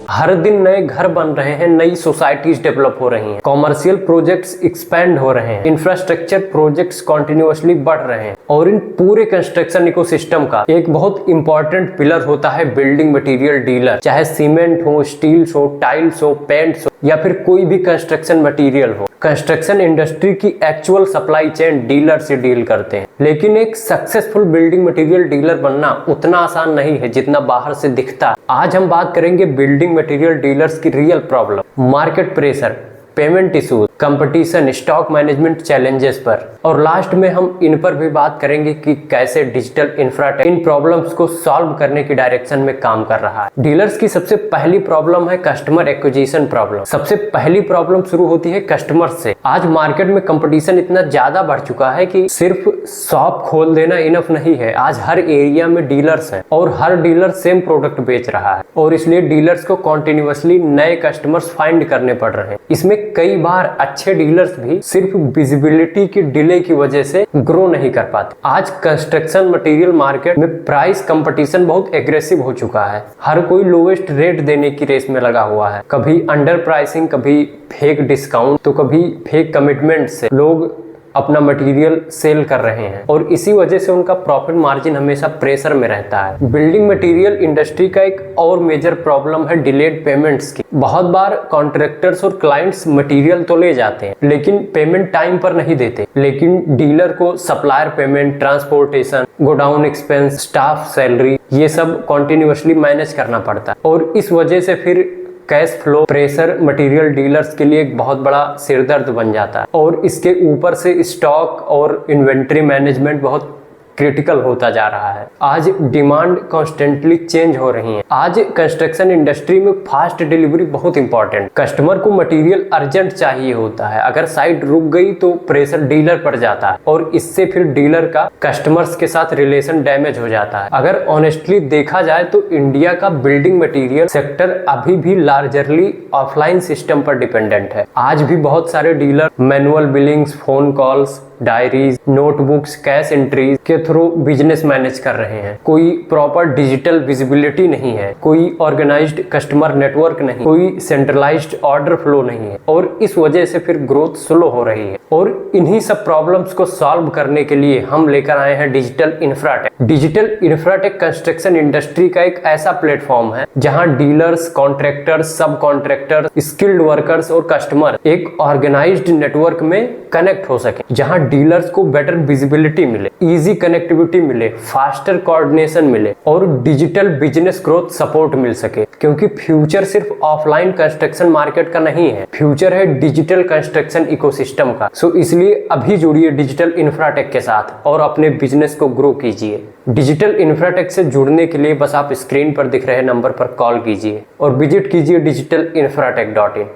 हर दिन नए घर बन रहे हैं, नई सोसाइटीज डेवलप हो रही हैं, कॉमर्शियल प्रोजेक्ट्स एक्सपेंड हो रहे हैं, इंफ्रास्ट्रक्चर प्रोजेक्ट्स कॉन्टिन्यूअसली बढ़ रहे हैं और इन पूरे कंस्ट्रक्शन इकोसिस्टम का एक बहुत इंपॉर्टेंट पिलर होता है बिल्डिंग मटेरियल डीलर। चाहे सीमेंट हो, स्टील्स हो, टाइल्स हो, पेंट्स हो या फिर कोई भी कंस्ट्रक्शन मटेरियल हो, कंस्ट्रक्शन इंडस्ट्री की एक्चुअल सप्लाई चेन डीलर से डील करते हैं। लेकिन एक सक्सेसफुल बिल्डिंग मटेरियल डीलर बनना उतना आसान नहीं है जितना बाहर से दिखता है। आज हम बात करेंगे बिल्डिंग मटेरियल डीलर्स की real problem, market pressure, payment issues, competition, stock management challenges पर, और लास्ट में हम इन पर भी बात करेंगे कि कैसे डिजिटल इंफ्राटेक इन प्रॉब्लम्स को सॉल्व करने की डायरेक्शन में काम कर रहा है। डीलर्स की सबसे पहली प्रॉब्लम है कस्टमर एक्विजिशन प्रॉब्लम। सबसे पहली प्रॉब्लम शुरू होती है कस्टमर से। आज मार्केट में कंपटीशन इतना ज्यादा बढ़ चुका है कि सिर्फ शॉप खोल देना इनफ नहीं है। आज हर एरिया में डीलर्स हैं और हर डीलर सेम प्रोडक्ट बेच रहा है और इसलिए डीलर्स को कॉन्टिन्यूअसली नए कस्टमर्स फाइंड करने पड़ रहे हैं। इसमें कई बार अच्छे डीलर्स भी सिर्फ विजिबिलिटी की डिले की वजह से ग्रो नहीं कर पाते। आज कंस्ट्रक्शन मटेरियल मार्केट में प्राइस कंपटीशन बहुत एग्रेसिव हो चुका है। हर कोई लोएस्ट रेट देने की रेस में लगा हुआ है। कभी अंडर प्राइसिंग, कभी फेक डिस्काउंट, तो कभी फेक कमिटमेंट से लोग अपना मटेरियल सेल कर रहे हैं और इसी वजह से उनका प्रॉफिट मार्जिन हमेशा प्रेशर में रहता है। बिल्डिंग मटेरियल इंडस्ट्री का एक और मेजर प्रॉब्लम है डिलेड पेमेंट्स की। बहुत बार कॉन्ट्रैक्टर्स और क्लाइंट्स मटेरियल तो ले जाते हैं लेकिन पेमेंट टाइम पर नहीं देते। लेकिन डीलर को supplier payment, transportation, godown expense, staff salary, ये सब कॉन्टिन्यूअसली मैनेज करना पड़ता है और इस वजह से फिर cash flow pressure material dealers के लिए एक बहुत बड़ा सिरदर्द बन जाता है और इसके ऊपर से स्टॉक और इन्वेंट्री मैनेजमेंट बहुत क्रिटिकल होता जा रहा है। आज डिमांड कॉन्स्टेंटली चेंज हो रही है। आज कंस्ट्रक्शन इंडस्ट्री में फास्ट डिलीवरी बहुत इंपॉर्टेंट। कस्टमर को मटेरियल अर्जेंट चाहिए होता है। अगर साइट रुक गई तो प्रेशर डीलर पर जाता है और इससे फिर डीलर का कस्टमर्स के साथ रिलेशन डैमेज हो जाता है। अगर ऑनेस्टली देखा जाए तो इंडिया का बिल्डिंग मटेरियल सेक्टर अभी भी लार्जरली ऑफलाइन सिस्टम पर डिपेंडेंट है। आज भी बहुत सारे dealer manual Billings, phone calls, diaries, notebooks, cash entries के थ्रू बिजनेस मैनेज कर रहे हैं। कोई प्रॉपर डिजिटल विजिबिलिटी नहीं है, कोई ऑर्गेनाइज्ड कस्टमर नेटवर्क नहीं, कोई सेंट्रलाइज्ड ऑर्डर फ्लो नहीं है और इस वजह से फिर ग्रोथ स्लो हो रही है। और इन्हीं सब प्रॉब्लम्स को सॉल्व करने के लिए हम लेकर आए हैं digital Infratech. Digital Infratech construction industry का एक ऐसा प्लेटफॉर्म है जहां डीलर्स, कॉन्ट्रैक्टर्स, सब कॉन्ट्रैक्टर्स, स्किल्ड वर्कर्स और कस्टमर एक ऑर्गेनाइज्ड नेटवर्क में कनेक्ट हो सके, जहां डीलर्स को बेटर विजिबिलिटी मिले, इजी कनेक्टिविटी मिले, फास्टर कोऑर्डिनेशन मिले और डिजिटल बिजनेस ग्रोथ सपोर्ट मिल सके। क्योंकि फ्यूचर सिर्फ ऑफलाइन कंस्ट्रक्शन मार्केट का नहीं है, फ्यूचर है डिजिटल कंस्ट्रक्शन इकोसिस्टम का। सो इसलिए अभी जुड़िए डिजिटल इंफ्राटेक के साथ और अपने बिजनेस को ग्रो कीजिए। डिजिटल इंफ्राटेक से जुड़ने के लिए बस आप स्क्रीन पर दिख रहे नंबर पर कॉल कीजिए और विजिट कीजिए digitalinfratech.in।